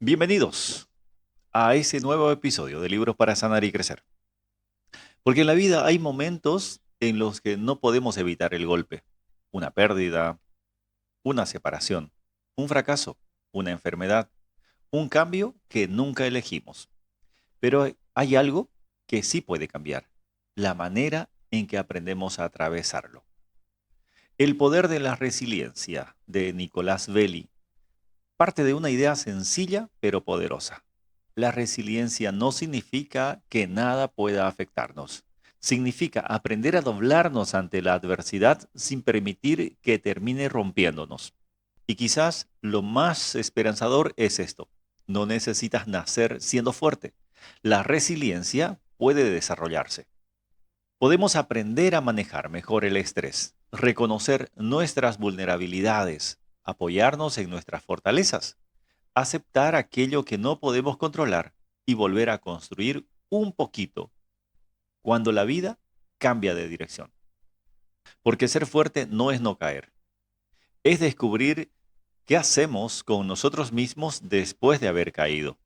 Bienvenidos a ese nuevo episodio de Libros para Sanar y Crecer. Porque en la vida hay momentos en los que no podemos evitar el golpe, una pérdida, una separación, un fracaso, una enfermedad, un cambio que nunca elegimos. Pero hay algo que sí puede cambiar, la manera en que aprendemos a atravesarlo. El poder de la resiliencia de Nicolás Belli parte de una idea sencilla pero poderosa. La resiliencia no significa que nada pueda afectarnos. Significa aprender a doblarnos ante la adversidad sin permitir que termine rompiéndonos. Y quizás lo más esperanzador es esto. No necesitas nacer siendo fuerte. La resiliencia puede desarrollarse. Podemos aprender a manejar mejor el estrés, reconocer nuestras vulnerabilidades, apoyarnos en nuestras fortalezas, aceptar aquello que no podemos controlar y volver a construir un poquito cuando la vida cambia de dirección. Porque ser fuerte no es no caer, es descubrir qué hacemos con nosotros mismos después de haber caído.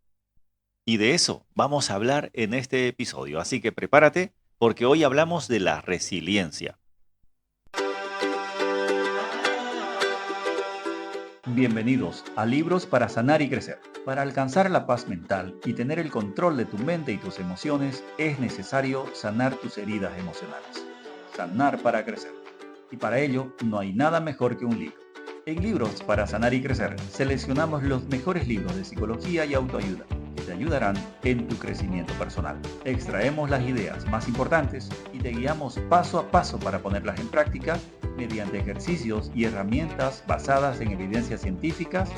Y de eso vamos a hablar en este episodio, así que prepárate porque hoy hablamos de la resiliencia. Bienvenidos a Libros para Sanar y Crecer. Para alcanzar la paz mental y tener el control de tu mente y tus emociones, es necesario sanar tus heridas emocionales. Sanar para crecer. Y para ello, no hay nada mejor que un libro. En Libros para Sanar y Crecer, seleccionamos los mejores libros de psicología y autoayuda que te ayudarán en tu crecimiento personal. Extraemos las ideas más importantes y te guiamos paso a paso para ponerlas en práctica mediante ejercicios y herramientas basadas en evidencias científicas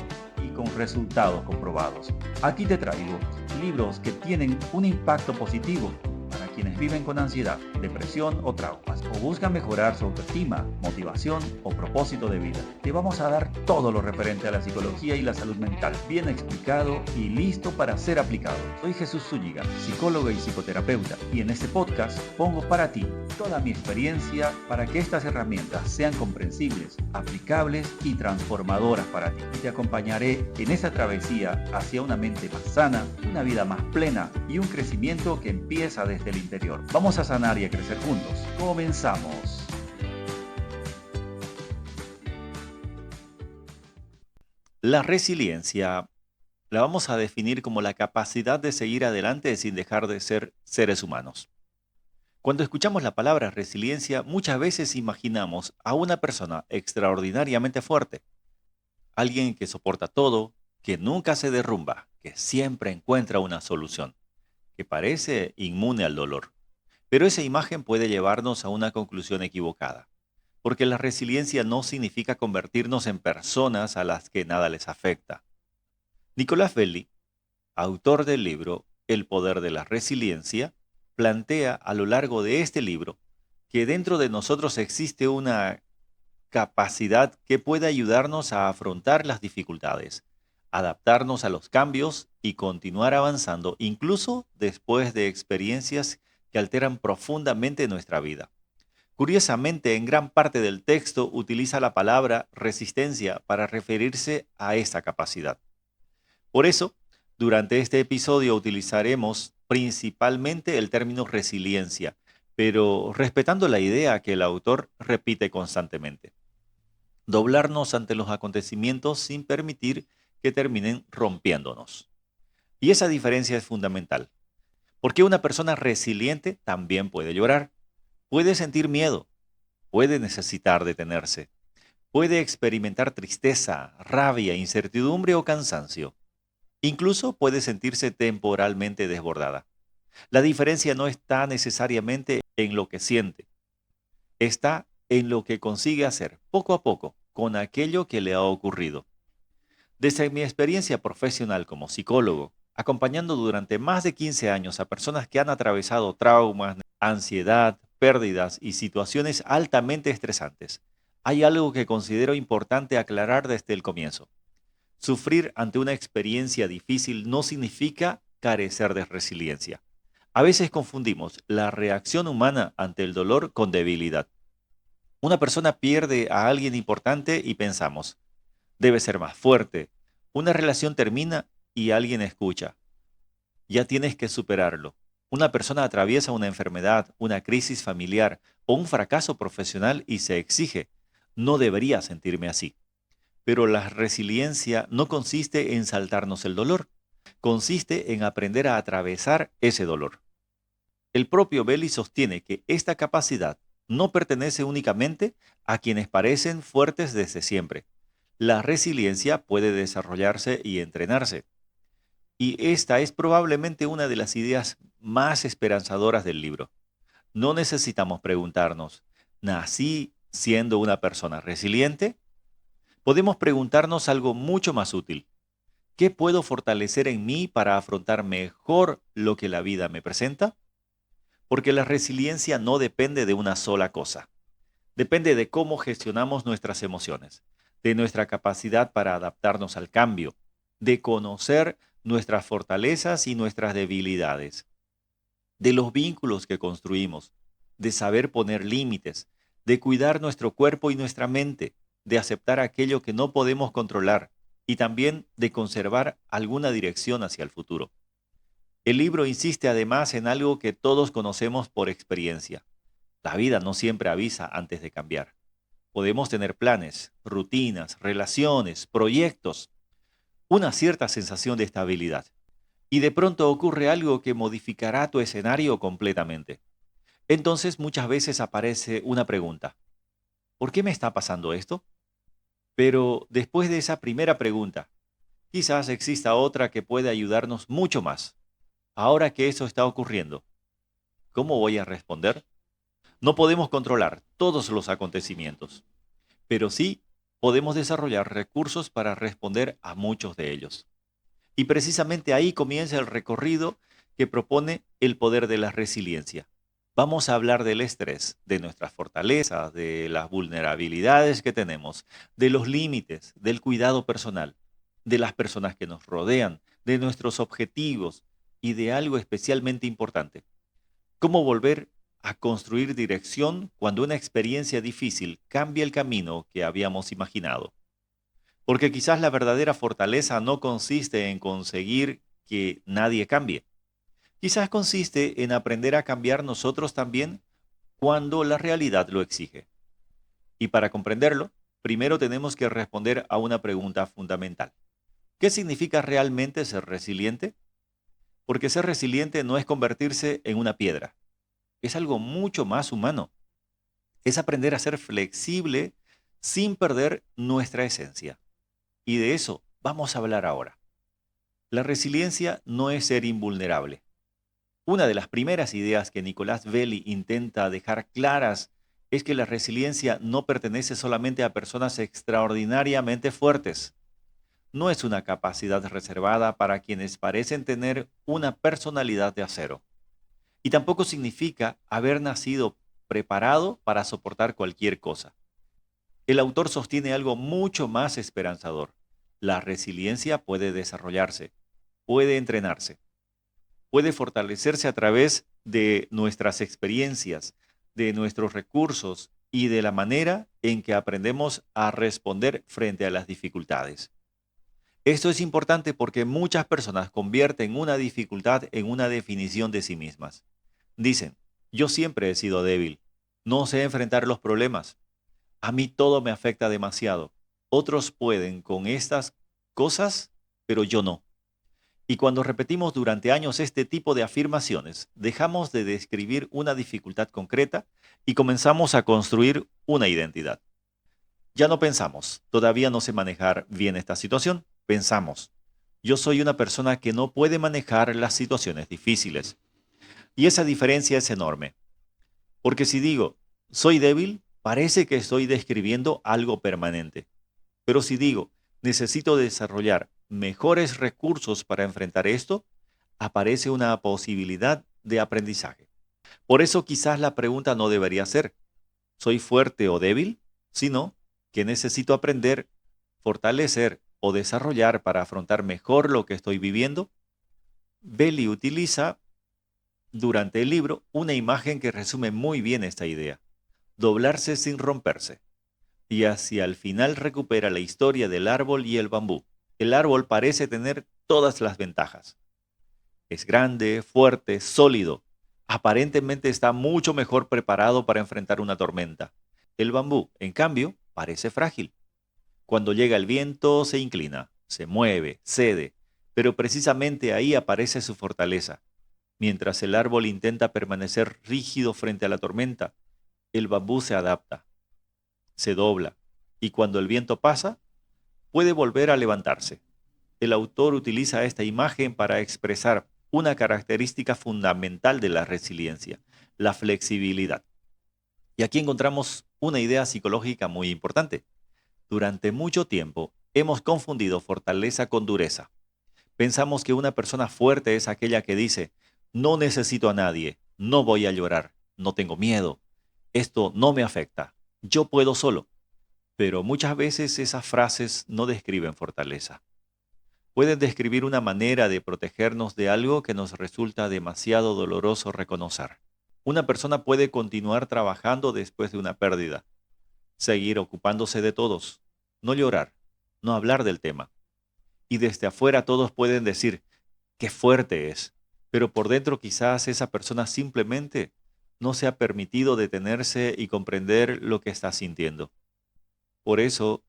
y con resultados comprobados. Aquí te traigo libros que tienen un impacto positivo para quienes viven con ansiedad, depresión o traumas, o buscan mejorar su autoestima, motivación o propósito de vida. Te vamos a dar todo lo referente a la psicología y la salud mental, bien explicado y listo para ser aplicado. Soy Jesús Zúñiga, psicólogo y psicoterapeuta, y en este podcast pongo para ti toda mi experiencia para que estas herramientas sean comprensibles, aplicables y transformadoras para ti. Y te acompañaré en esa travesía hacia una mente más sana, una vida más plena y un crecimiento que empieza desde el interior. Vamos a sanar y a crecer juntos. Comenzamos. La resiliencia la vamos a definir como la capacidad de seguir adelante sin dejar de ser seres humanos. Cuando escuchamos la palabra resiliencia, muchas veces imaginamos a una persona extraordinariamente fuerte, alguien que soporta todo, que nunca se derrumba, que siempre encuentra una solución, que parece inmune al dolor. Pero esa imagen puede llevarnos a una conclusión equivocada, porque la resiliencia no significa convertirnos en personas a las que nada les afecta. Nicolás Belli, autor del libro El poder de la resiliencia, plantea a lo largo de este libro que dentro de nosotros existe una capacidad que puede ayudarnos a afrontar las dificultades, adaptarnos a los cambios y continuar avanzando incluso después de experiencias que alteran profundamente nuestra vida. Curiosamente, en gran parte del texto utiliza la palabra resistencia para referirse a esa capacidad. Por eso, durante este episodio utilizaremos principalmente el término resiliencia, pero respetando la idea que el autor repite constantemente. Doblarnos ante los acontecimientos sin permitir que terminen rompiéndonos. Y esa diferencia es fundamental, porque una persona resiliente también puede llorar, puede sentir miedo, puede necesitar detenerse, puede experimentar tristeza, rabia, incertidumbre o cansancio. Incluso puede sentirse temporalmente desbordada. La diferencia no está necesariamente en lo que siente, está en lo que consigue hacer poco a poco con aquello que le ha ocurrido. Desde mi experiencia profesional como psicólogo, acompañando durante más de 15 años a personas que han atravesado traumas, ansiedad, pérdidas y situaciones altamente estresantes, hay algo que considero importante aclarar desde el comienzo. Sufrir ante una experiencia difícil no significa carecer de resiliencia. A veces confundimos la reacción humana ante el dolor con debilidad. Una persona pierde a alguien importante y pensamos, debe ser más fuerte. Una relación termina y alguien escucha. Ya tienes que superarlo. Una persona atraviesa una enfermedad, una crisis familiar o un fracaso profesional y se exige. No debería sentirme así. Pero la resiliencia no consiste en saltarnos el dolor, consiste en aprender a atravesar ese dolor. El propio Belli sostiene que esta capacidad no pertenece únicamente a quienes parecen fuertes desde siempre. La resiliencia puede desarrollarse y entrenarse. Y esta es probablemente una de las ideas más esperanzadoras del libro. No necesitamos preguntarnos, ¿nací siendo una persona resiliente? Podemos preguntarnos algo mucho más útil. ¿Qué puedo fortalecer en mí para afrontar mejor lo que la vida me presenta? Porque la resiliencia no depende de una sola cosa. Depende de cómo gestionamos nuestras emociones, de nuestra capacidad para adaptarnos al cambio, de conocer nuestras fortalezas y nuestras debilidades, de los vínculos que construimos, de saber poner límites, de cuidar nuestro cuerpo y nuestra mente, de aceptar aquello que no podemos controlar y también de conservar alguna dirección hacia el futuro. El libro insiste además en algo que todos conocemos por experiencia. La vida no siempre avisa antes de cambiar. Podemos tener planes, rutinas, relaciones, proyectos, una cierta sensación de estabilidad. Y de pronto ocurre algo que modificará tu escenario completamente. Entonces muchas veces aparece una pregunta. ¿Por qué me está pasando esto? Pero después de esa primera pregunta, quizás exista otra que puede ayudarnos mucho más. Ahora que eso está ocurriendo, ¿cómo voy a responder? No podemos controlar todos los acontecimientos, pero sí podemos desarrollar recursos para responder a muchos de ellos. Y precisamente ahí comienza el recorrido que propone el poder de la resiliencia. Vamos a hablar del estrés, de nuestras fortalezas, de las vulnerabilidades que tenemos, de los límites, del cuidado personal, de las personas que nos rodean, de nuestros objetivos y de algo especialmente importante. ¿Cómo volver a construir dirección cuando una experiencia difícil cambia el camino que habíamos imaginado? Porque quizás la verdadera fortaleza no consiste en conseguir que nadie cambie. Quizás consiste en aprender a cambiar nosotros también cuando la realidad lo exige. Y para comprenderlo, primero tenemos que responder a una pregunta fundamental. ¿Qué significa realmente ser resiliente? Porque ser resiliente no es convertirse en una piedra. Es algo mucho más humano. Es aprender a ser flexible sin perder nuestra esencia. Y de eso vamos a hablar ahora. La resiliencia no es ser invulnerable. Una de las primeras ideas que Nicolás Belli intenta dejar claras es que la resiliencia no pertenece solamente a personas extraordinariamente fuertes. No es una capacidad reservada para quienes parecen tener una personalidad de acero. Y tampoco significa haber nacido preparado para soportar cualquier cosa. El autor sostiene algo mucho más esperanzador. La resiliencia puede desarrollarse, puede entrenarse, puede fortalecerse a través de nuestras experiencias, de nuestros recursos y de la manera en que aprendemos a responder frente a las dificultades. Esto es importante porque muchas personas convierten una dificultad en una definición de sí mismas. Dicen, yo siempre he sido débil, no sé enfrentar los problemas, a mí todo me afecta demasiado. Otros pueden con estas cosas, pero yo no. Y cuando repetimos durante años este tipo de afirmaciones, dejamos de describir una dificultad concreta y comenzamos a construir una identidad. Ya no pensamos, todavía no sé manejar bien esta situación. Pensamos, yo soy una persona que no puede manejar las situaciones difíciles. Y esa diferencia es enorme. Porque si digo, soy débil, parece que estoy describiendo algo permanente. Pero si digo, necesito desarrollar mejores recursos para enfrentar esto, aparece una posibilidad de aprendizaje. Por eso quizás la pregunta no debería ser, ¿soy fuerte o débil? Sino, ¿qué necesito aprender, fortalecer o desarrollar para afrontar mejor lo que estoy viviendo? Belli utiliza durante el libro una imagen que resume muy bien esta idea. Doblarse sin romperse. Y hacia el final recupera la historia del árbol y el bambú. El árbol parece tener todas las ventajas. Es grande, fuerte, sólido. Aparentemente está mucho mejor preparado para enfrentar una tormenta. El bambú, en cambio, parece frágil. Cuando llega el viento, se inclina, se mueve, cede, pero precisamente ahí aparece su fortaleza. Mientras el árbol intenta permanecer rígido frente a la tormenta, el bambú se adapta, se dobla, y cuando el viento pasa, puede volver a levantarse. El autor utiliza esta imagen para expresar una característica fundamental de la resiliencia, la flexibilidad. Y aquí encontramos una idea psicológica muy importante. Durante mucho tiempo hemos confundido fortaleza con dureza. Pensamos que una persona fuerte es aquella que dice, no necesito a nadie, no voy a llorar, no tengo miedo, esto no me afecta, yo puedo solo. Pero muchas veces esas frases no describen fortaleza. Pueden describir una manera de protegernos de algo que nos resulta demasiado doloroso reconocer. Una persona puede continuar trabajando después de una pérdida, seguir ocupándose de todos, no llorar, no hablar del tema. Y desde afuera todos pueden decir, qué fuerte es, pero por dentro quizás esa persona simplemente no se ha permitido detenerse y comprender lo que está sintiendo. Por eso,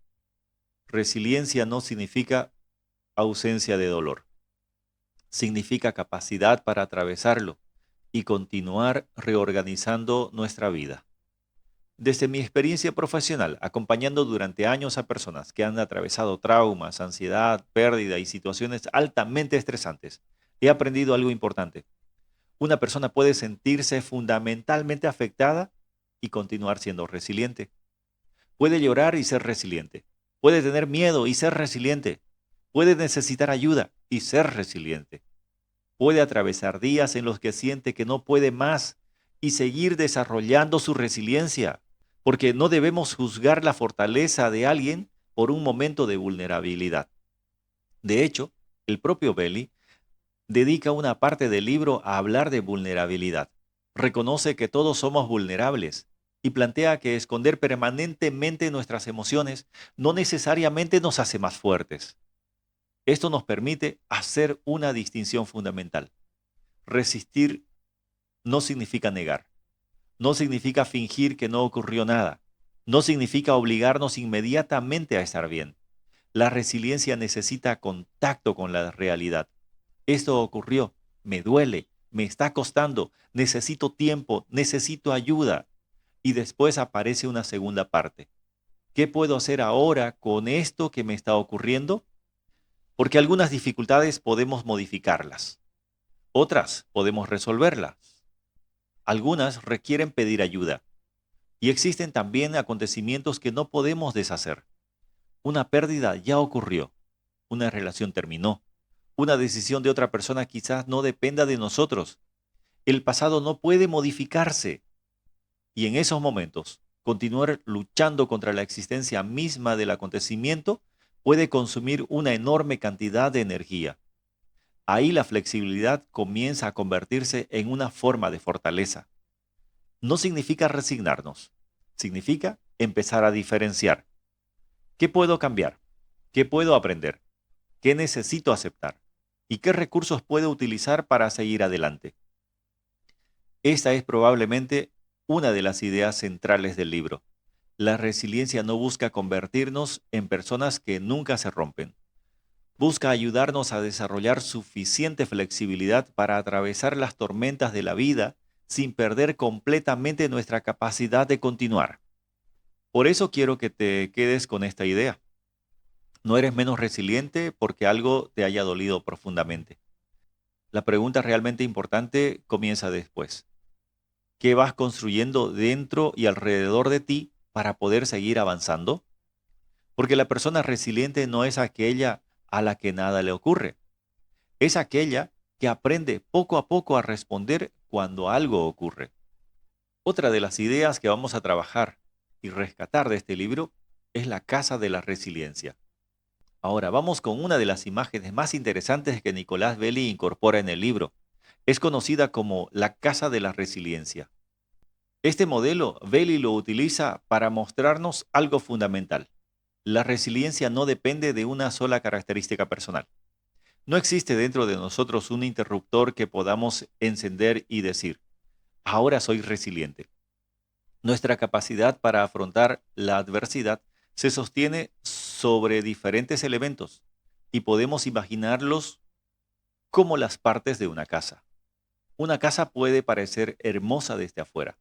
resiliencia no significa ausencia de dolor, significa capacidad para atravesarlo y continuar reorganizando nuestra vida. Desde mi experiencia profesional, acompañando durante años a personas que han atravesado traumas, ansiedad, pérdida y situaciones altamente estresantes, he aprendido algo importante. Una persona puede sentirse fundamentalmente afectada y continuar siendo resiliente. Puede llorar y ser resiliente. Puede tener miedo y ser resiliente. Puede necesitar ayuda y ser resiliente. Puede atravesar días en los que siente que no puede más y seguir desarrollando su resiliencia, porque no debemos juzgar la fortaleza de alguien por un momento de vulnerabilidad. De hecho, el propio Belli dedica una parte del libro a hablar de vulnerabilidad. Reconoce que todos somos vulnerables y plantea que esconder permanentemente nuestras emociones no necesariamente nos hace más fuertes. Esto nos permite hacer una distinción fundamental. Resistir no significa negar, no significa fingir que no ocurrió nada, no significa obligarnos inmediatamente a estar bien. La resiliencia necesita contacto con la realidad. Esto ocurrió, me duele, me está costando, necesito tiempo, necesito ayuda. Y después aparece una segunda parte. ¿Qué puedo hacer ahora con esto que me está ocurriendo? Porque algunas dificultades podemos modificarlas, otras podemos resolverlas, algunas requieren pedir ayuda y existen también acontecimientos que no podemos deshacer. Una pérdida ya ocurrió, una relación terminó, una decisión de otra persona quizás no dependa de nosotros. El pasado no puede modificarse y en esos momentos continuar luchando contra la existencia misma del acontecimiento puede consumir una enorme cantidad de energía. Ahí la flexibilidad comienza a convertirse en una forma de fortaleza. No significa resignarnos, significa empezar a diferenciar. ¿Qué puedo cambiar? ¿Qué puedo aprender? ¿Qué necesito aceptar? ¿Y qué recursos puedo utilizar para seguir adelante? Esta es probablemente una de las ideas centrales del libro. La resiliencia no busca convertirnos en personas que nunca se rompen. Busca ayudarnos a desarrollar suficiente flexibilidad para atravesar las tormentas de la vida sin perder completamente nuestra capacidad de continuar. Por eso quiero que te quedes con esta idea. No eres menos resiliente porque algo te haya dolido profundamente. La pregunta realmente importante comienza después. ¿Qué vas construyendo dentro y alrededor de ti para poder seguir avanzando? Porque la persona resiliente no es aquella a la que nada le ocurre. Es aquella que aprende poco a poco a responder cuando algo ocurre. Otra de las ideas que vamos a trabajar y rescatar de este libro es la casa de la resiliencia. Ahora vamos con una de las imágenes más interesantes que Nicolás Belli incorpora en el libro. Es conocida como la casa de la resiliencia. Este modelo Belli lo utiliza para mostrarnos algo fundamental. La resiliencia no depende de una sola característica personal. No existe dentro de nosotros un interruptor que podamos encender y decir, ahora soy resiliente. Nuestra capacidad para afrontar la adversidad se sostiene sobre diferentes elementos y podemos imaginarlos como las partes de una casa. Una casa puede parecer hermosa desde afuera,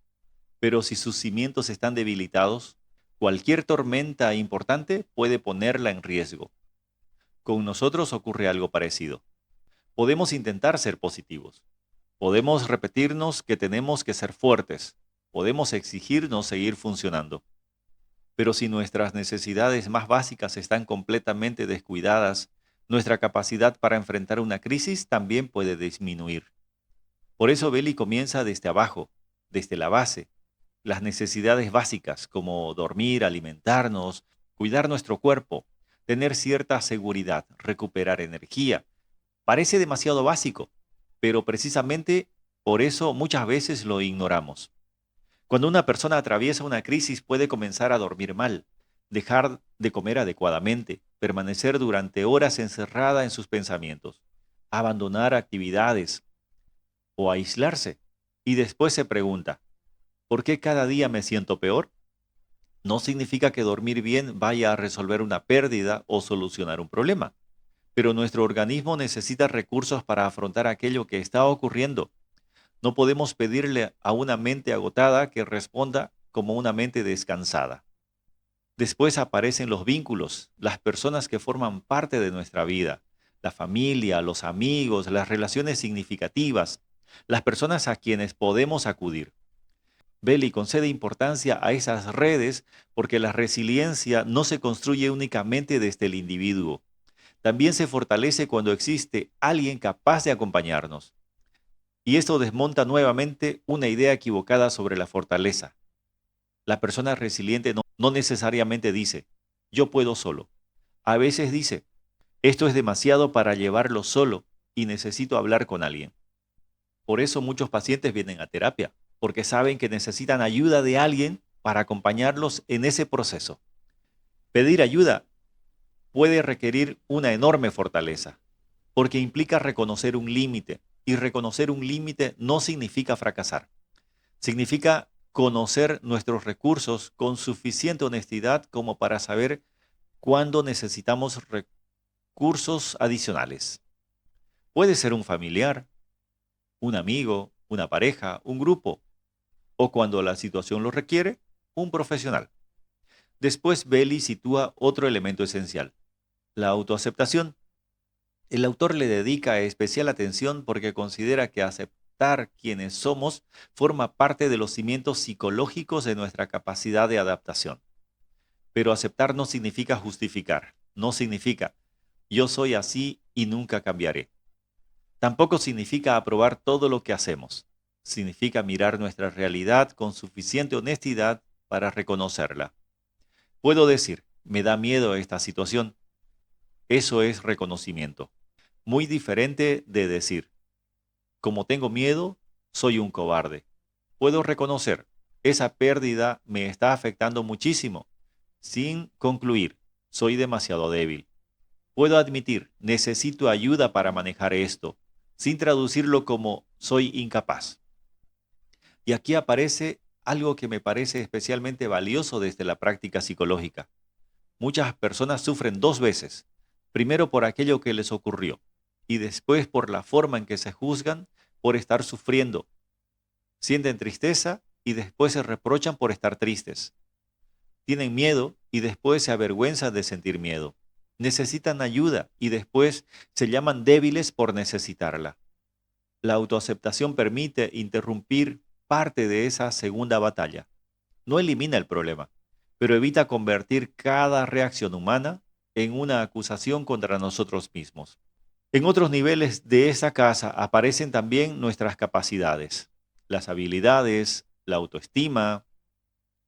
pero si sus cimientos están debilitados, cualquier tormenta importante puede ponerla en riesgo. Con nosotros ocurre algo parecido. Podemos intentar ser positivos. Podemos repetirnos que tenemos que ser fuertes. Podemos exigirnos seguir funcionando. Pero si nuestras necesidades más básicas están completamente descuidadas, nuestra capacidad para enfrentar una crisis también puede disminuir. Por eso Beli comienza desde abajo, desde la base. Las necesidades básicas como dormir, alimentarnos, cuidar nuestro cuerpo, tener cierta seguridad, recuperar energía. Parece demasiado básico, pero precisamente por eso muchas veces lo ignoramos. Cuando una persona atraviesa una crisis puede comenzar a dormir mal, dejar de comer adecuadamente, permanecer durante horas encerrada en sus pensamientos, abandonar actividades o aislarse. Y después se pregunta, ¿por qué cada día me siento peor? No significa que dormir bien vaya a resolver una pérdida o solucionar un problema, pero nuestro organismo necesita recursos para afrontar aquello que está ocurriendo. No podemos pedirle a una mente agotada que responda como una mente descansada. Después aparecen los vínculos, las personas que forman parte de nuestra vida, la familia, los amigos, las relaciones significativas, las personas a quienes podemos acudir. Beli concede importancia a esas redes porque la resiliencia no se construye únicamente desde el individuo. También se fortalece cuando existe alguien capaz de acompañarnos. Y esto desmonta nuevamente una idea equivocada sobre la fortaleza. La persona resiliente no necesariamente dice, yo puedo solo. A veces dice, esto es demasiado para llevarlo solo y necesito hablar con alguien. Por eso muchos pacientes vienen a terapia, porque saben que necesitan ayuda de alguien para acompañarlos en ese proceso. Pedir ayuda puede requerir una enorme fortaleza, porque implica reconocer un límite, y reconocer un límite no significa fracasar. Significa conocer nuestros recursos con suficiente honestidad como para saber cuándo necesitamos recursos adicionales. Puede ser un familiar, un amigo, una pareja, un grupo, o cuando la situación lo requiere, un profesional. Después Belli sitúa otro elemento esencial, la autoaceptación. El autor le dedica especial atención porque considera que aceptar quienes somos forma parte de los cimientos psicológicos de nuestra capacidad de adaptación. Pero aceptar no significa justificar, no significa yo soy así y nunca cambiaré. Tampoco significa aprobar todo lo que hacemos. Significa mirar nuestra realidad con suficiente honestidad para reconocerla. Puedo decir, me da miedo esta situación. Eso es reconocimiento. Muy diferente de decir, como tengo miedo, soy un cobarde. Puedo reconocer, esa pérdida me está afectando muchísimo, sin concluir, soy demasiado débil. Puedo admitir, necesito ayuda para manejar esto, sin traducirlo como soy incapaz. Y aquí aparece algo que me parece especialmente valioso desde la práctica psicológica. Muchas personas sufren dos veces, primero por aquello que les ocurrió y después por la forma en que se juzgan por estar sufriendo. Sienten tristeza y después se reprochan por estar tristes. Tienen miedo y después se avergüenzan de sentir miedo. Necesitan ayuda y después se llaman débiles por necesitarla. La autoaceptación permite interrumpir parte de esa segunda batalla. No elimina el problema, pero evita convertir cada reacción humana en una acusación contra nosotros mismos. En otros niveles de esa casa aparecen también nuestras capacidades, las habilidades, la autoestima,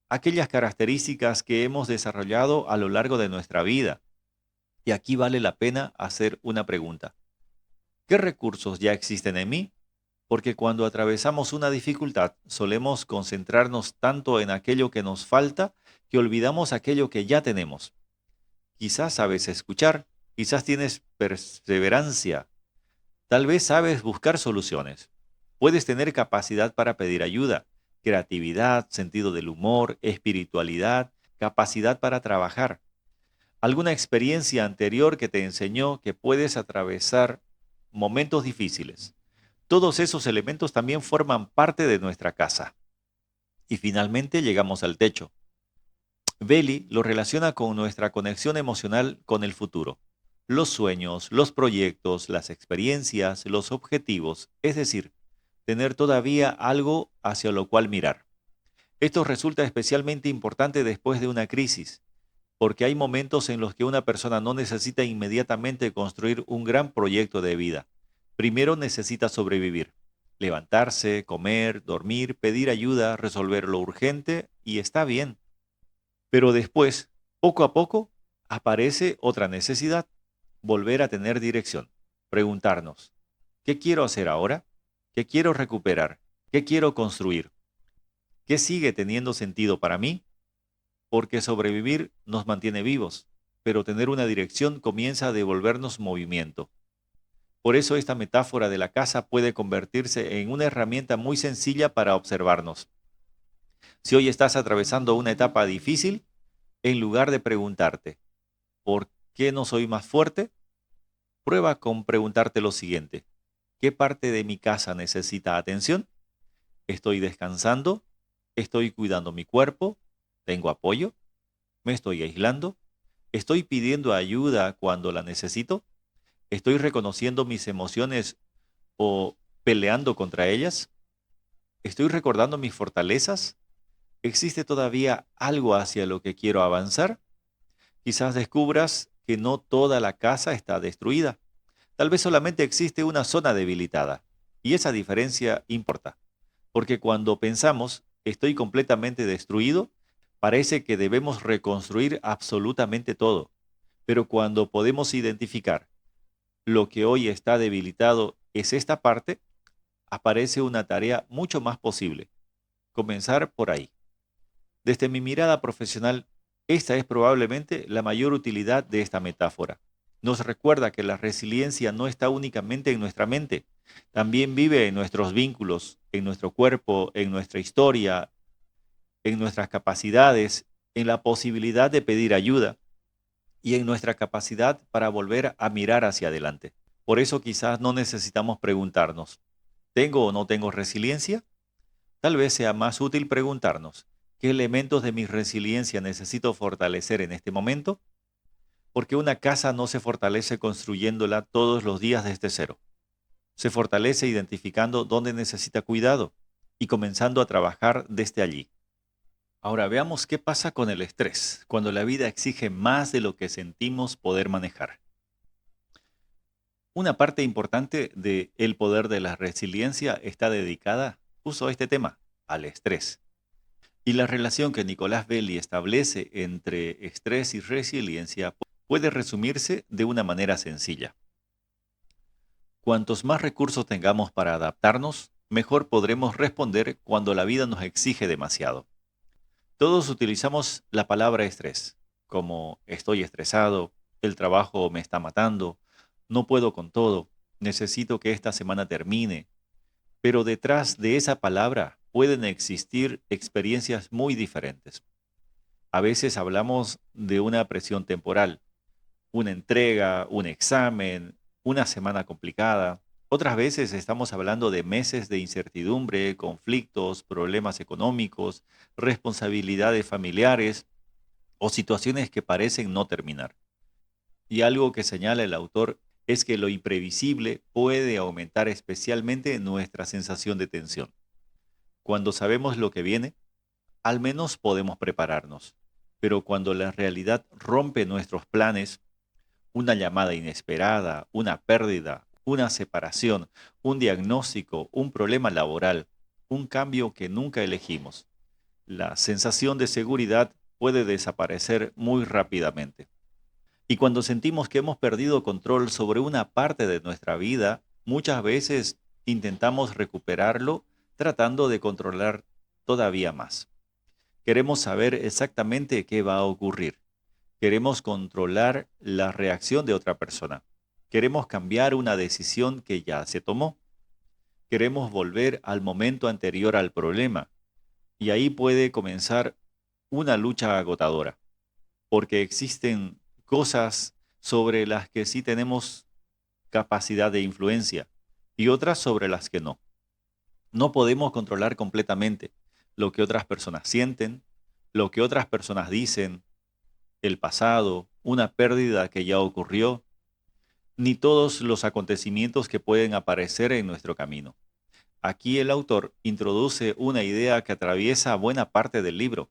aquellas características que hemos desarrollado a lo largo de nuestra vida. Y aquí vale la pena hacer una pregunta. ¿Qué recursos ya existen en mí? Porque cuando atravesamos una dificultad solemos concentrarnos tanto en aquello que nos falta que olvidamos aquello que ya tenemos. Quizás sabes escuchar Quizás tienes perseverancia. Tal vez sabes buscar soluciones. Puedes tener capacidad para pedir ayuda, creatividad, sentido del humor, espiritualidad, capacidad para trabajar. Alguna experiencia anterior que te enseñó que puedes atravesar momentos difíciles. Todos esos elementos también forman parte de nuestra casa. Y finalmente llegamos al techo. Belly lo relaciona con nuestra conexión emocional con el futuro. Los sueños, los proyectos, las experiencias, los objetivos, es decir, tener todavía algo hacia lo cual mirar. Esto resulta especialmente importante después de una crisis, porque hay momentos en los que una persona no necesita inmediatamente construir un gran proyecto de vida. Primero necesita sobrevivir, levantarse, comer, dormir, pedir ayuda, resolver lo urgente y está bien. Pero después, poco a poco, aparece otra necesidad, volver a tener dirección, preguntarnos, ¿qué quiero hacer ahora? ¿Qué quiero recuperar? ¿Qué quiero construir? ¿Qué sigue teniendo sentido para mí? Porque sobrevivir nos mantiene vivos, pero tener una dirección comienza a devolvernos movimiento. Por eso esta metáfora de la casa puede convertirse en una herramienta muy sencilla para observarnos. Si hoy estás atravesando una etapa difícil, en lugar de preguntarte, ¿por qué no soy más fuerte? Prueba con preguntarte lo siguiente. ¿Qué parte de mi casa necesita atención? ¿Estoy descansando? ¿Estoy cuidando mi cuerpo? ¿Tengo apoyo? ¿Me estoy aislando? ¿Estoy pidiendo ayuda cuando la necesito? ¿Estoy reconociendo mis emociones o peleando contra ellas? ¿Estoy recordando mis fortalezas? ¿Existe todavía algo hacia lo que quiero avanzar? Quizás descubras que no toda la casa está destruida. Tal vez solamente existe una zona debilitada. Y esa diferencia importa. Porque cuando pensamos, estoy completamente destruido, parece que debemos reconstruir absolutamente todo. Pero cuando podemos identificar lo que hoy está debilitado es esta parte, aparece una tarea mucho más posible. Comenzar por ahí. Desde mi mirada profesional, esta es probablemente la mayor utilidad de esta metáfora. Nos recuerda que la resiliencia no está únicamente en nuestra mente, también vive en nuestros vínculos, en nuestro cuerpo, en nuestra historia, en nuestras capacidades, en la posibilidad de pedir ayuda y en nuestra capacidad para volver a mirar hacia adelante. Por eso quizás no necesitamos preguntarnos, ¿tengo o no tengo resiliencia? Tal vez sea más útil preguntarnos, ¿qué elementos de mi resiliencia necesito fortalecer en este momento? Porque una casa no se fortalece construyéndola todos los días desde cero. Se fortalece identificando dónde necesita cuidado y comenzando a trabajar desde allí. Ahora veamos qué pasa con el estrés, cuando la vida exige más de lo que sentimos poder manejar. Una parte importante de El poder de la resiliencia está dedicada justo a este tema, al estrés. Y la relación que Nicolás Belli establece entre estrés y resiliencia puede resumirse de una manera sencilla. Cuantos más recursos tengamos para adaptarnos, mejor podremos responder cuando la vida nos exige demasiado. Todos utilizamos la palabra estrés, como estoy estresado, el trabajo me está matando, no puedo con todo, necesito que esta semana termine. Pero detrás de esa palabra pueden existir experiencias muy diferentes. A veces hablamos de una presión temporal, una entrega, un examen, una semana complicada. Otras veces estamos hablando de meses de incertidumbre, conflictos, problemas económicos, responsabilidades familiares o situaciones que parecen no terminar. Y algo que señala el autor es que lo imprevisible puede aumentar especialmente nuestra sensación de tensión. Cuando sabemos lo que viene, al menos podemos prepararnos. Pero cuando la realidad rompe nuestros planes, una llamada inesperada, una pérdida, una separación, un diagnóstico, un problema laboral, un cambio que nunca elegimos, la sensación de seguridad puede desaparecer muy rápidamente. Y cuando sentimos que hemos perdido control sobre una parte de nuestra vida, muchas veces intentamos recuperarlo tratando de controlar todavía más. Queremos saber exactamente qué va a ocurrir. Queremos controlar la reacción de otra persona. Queremos cambiar una decisión que ya se tomó. Queremos volver al momento anterior al problema. Y ahí puede comenzar una lucha agotadora, porque existen cosas sobre las que sí tenemos capacidad de influencia y otras sobre las que no. No podemos controlar completamente lo que otras personas sienten, lo que otras personas dicen, el pasado, una pérdida que ya ocurrió, ni todos los acontecimientos que pueden aparecer en nuestro camino. Aquí el autor introduce una idea que atraviesa buena parte del libro: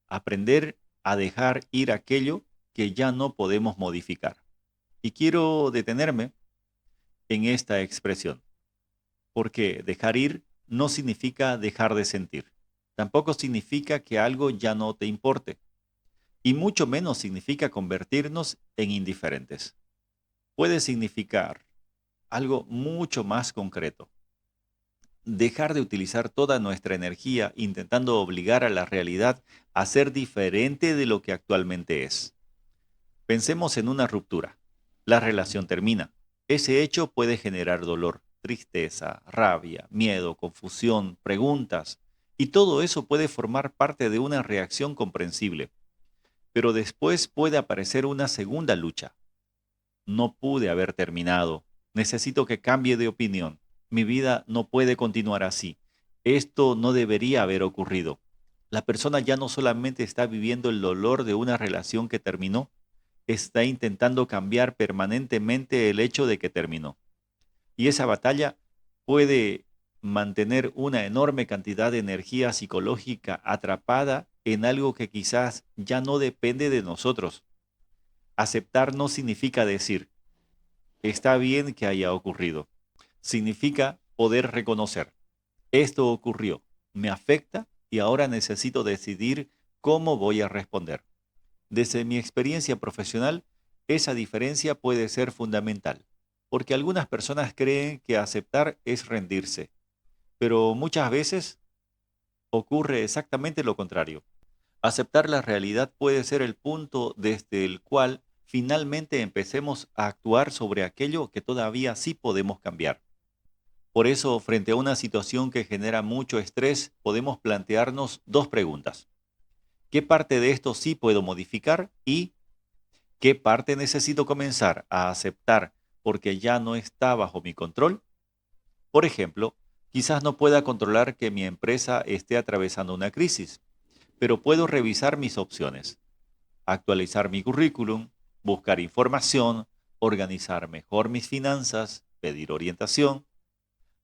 aprender a dejar ir aquello que ya no podemos modificar. Y quiero detenerme en esta expresión, porque dejar ir no significa dejar de sentir. Tampoco significa que algo ya no te importe, y mucho menos significa convertirnos en indiferentes. Puede significar algo mucho más concreto: dejar de utilizar toda nuestra energía intentando obligar a la realidad a ser diferente de lo que actualmente es. Pensemos en una ruptura. La relación termina. Ese hecho puede generar dolor, tristeza, rabia, miedo, confusión, preguntas, y todo eso puede formar parte de una reacción comprensible. Pero después puede aparecer una segunda lucha. No pude haber terminado. Necesito que cambie de opinión. Mi vida no puede continuar así. Esto no debería haber ocurrido. La persona ya no solamente está viviendo el dolor de una relación que terminó, está intentando cambiar permanentemente el hecho de que terminó. Y esa batalla puede mantener una enorme cantidad de energía psicológica atrapada en algo que quizás ya no depende de nosotros. Aceptar no significa decir, está bien que haya ocurrido. Significa poder reconocer, esto ocurrió, me afecta y ahora necesito decidir cómo voy a responder. Desde mi experiencia profesional, esa diferencia puede ser fundamental, porque algunas personas creen que aceptar es rendirse, pero muchas veces ocurre exactamente lo contrario. Aceptar la realidad puede ser el punto desde el cual finalmente empecemos a actuar sobre aquello que todavía sí podemos cambiar. Por eso, frente a una situación que genera mucho estrés, podemos plantearnos dos preguntas: ¿qué parte de esto sí puedo modificar? ¿Y qué parte necesito comenzar a aceptar porque ya no está bajo mi control? Por ejemplo, quizás no pueda controlar que mi empresa esté atravesando una crisis, pero puedo revisar mis opciones: actualizar mi currículum, buscar información, organizar mejor mis finanzas, pedir orientación.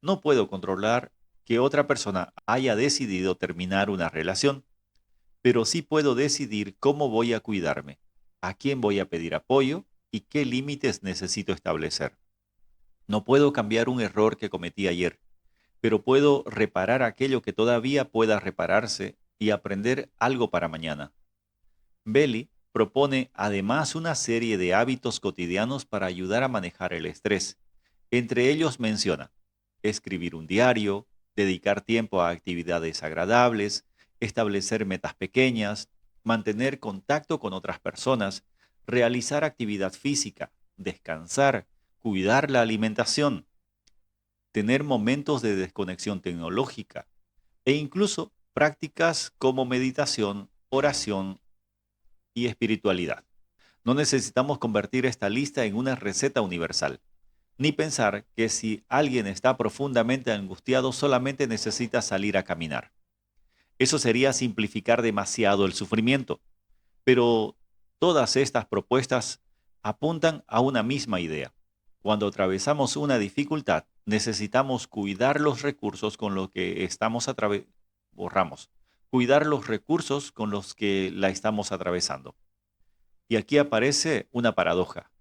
No puedo controlar que otra persona haya decidido terminar una relación, pero sí puedo decidir cómo voy a cuidarme, a quién voy a pedir apoyo y qué límites necesito establecer. No puedo cambiar un error que cometí ayer, pero puedo reparar aquello que todavía pueda repararse y aprender algo para mañana. Belly propone además una serie de hábitos cotidianos para ayudar a manejar el estrés. Entre ellos menciona escribir un diario, dedicar tiempo a actividades agradables, establecer metas pequeñas, mantener contacto con otras personas, realizar actividad física, descansar, cuidar la alimentación, tener momentos de desconexión tecnológica e incluso prácticas como meditación, oración y espiritualidad. No necesitamos convertir esta lista en una receta universal, ni pensar que si alguien está profundamente angustiado solamente necesita salir a caminar. Eso sería simplificar demasiado el sufrimiento, pero todas estas propuestas apuntan a una misma idea. Cuando atravesamos una dificultad, necesitamos cuidar los recursos con los que estamos borramos, cuidar los recursos con los que la estamos atravesando. Y aquí aparece una paradoja.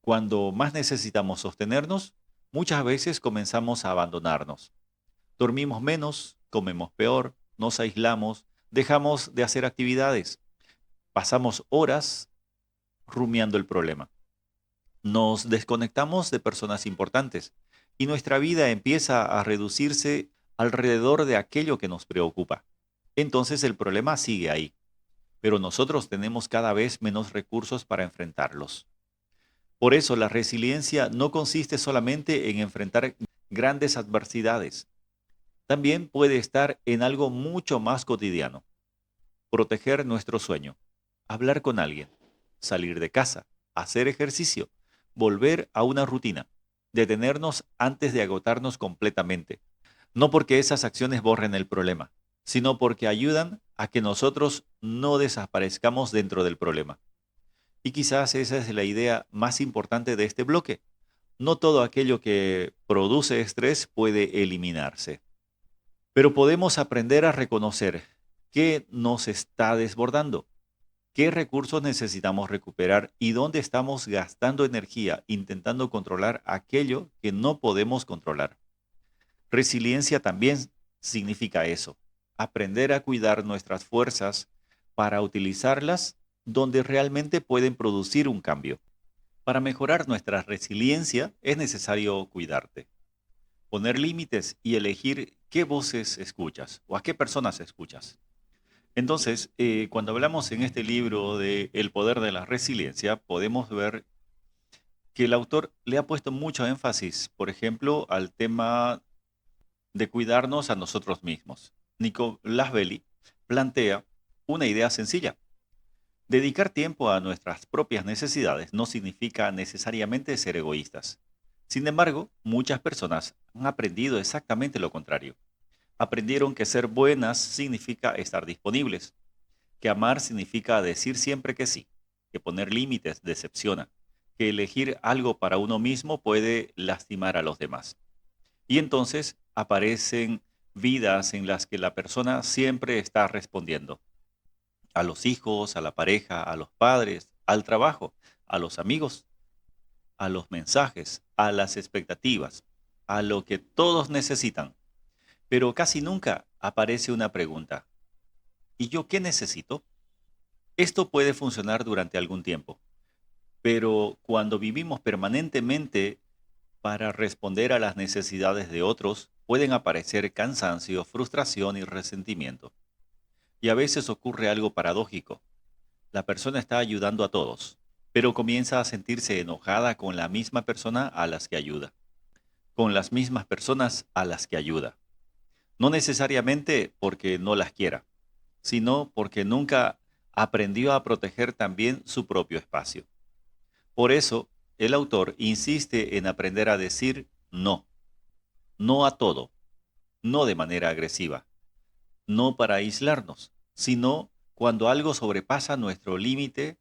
Cuando más necesitamos sostenernos, muchas veces comenzamos a abandonarnos. Dormimos menos, comemos peor, nos aislamos, dejamos de hacer actividades, pasamos horas rumiando el problema. Nos desconectamos de personas importantes y nuestra vida empieza a reducirse alrededor de aquello que nos preocupa. Entonces el problema sigue ahí, pero nosotros tenemos cada vez menos recursos para enfrentarlos. Por eso la resiliencia no consiste solamente en enfrentar grandes adversidades, también puede estar en algo mucho más cotidiano: proteger nuestro sueño, hablar con alguien, salir de casa, hacer ejercicio, volver a una rutina, detenernos antes de agotarnos completamente. No porque esas acciones borren el problema, sino porque ayudan a que nosotros no desaparezcamos dentro del problema. Y quizás esa es la idea más importante de este bloque. No todo aquello que produce estrés puede eliminarse, pero podemos aprender a reconocer qué nos está desbordando, qué recursos necesitamos recuperar y dónde estamos gastando energía intentando controlar aquello que no podemos controlar. Resiliencia también significa eso: aprender a cuidar nuestras fuerzas para utilizarlas donde realmente pueden producir un cambio. Para mejorar nuestra resiliencia es necesario cuidarte, poner límites y elegir qué voces escuchas o a qué personas escuchas. Entonces, cuando hablamos en este libro de El poder de la resiliencia, podemos ver que el autor le ha puesto mucho énfasis, por ejemplo, al tema de cuidarnos a nosotros mismos. Nicolás Belli plantea una idea sencilla: dedicar tiempo a nuestras propias necesidades no significa necesariamente ser egoístas. Sin embargo, muchas personas han aprendido exactamente lo contrario. Aprendieron que ser buenas significa estar disponibles, que amar significa decir siempre que sí, que poner límites decepciona, que elegir algo para uno mismo puede lastimar a los demás. Y entonces aparecen vidas en las que la persona siempre está respondiendo: a los hijos, a la pareja, a los padres, al trabajo, a los amigos, a los mensajes, a las expectativas, a lo que todos necesitan. Pero casi nunca aparece una pregunta: ¿y yo qué necesito? Esto puede funcionar durante algún tiempo, pero cuando vivimos permanentemente para responder a las necesidades de otros, pueden aparecer cansancio, frustración y resentimiento. Y a veces ocurre algo paradójico: la persona está ayudando a todos, pero comienza a sentirse enojada con la misma persona a las que ayuda, con las mismas personas a las que ayuda. No necesariamente porque no las quiera, sino porque nunca aprendió a proteger también su propio espacio. Por eso, el autor insiste en aprender a decir no, no a todo, no de manera agresiva, no para aislarnos, sino cuando algo sobrepasa nuestro límite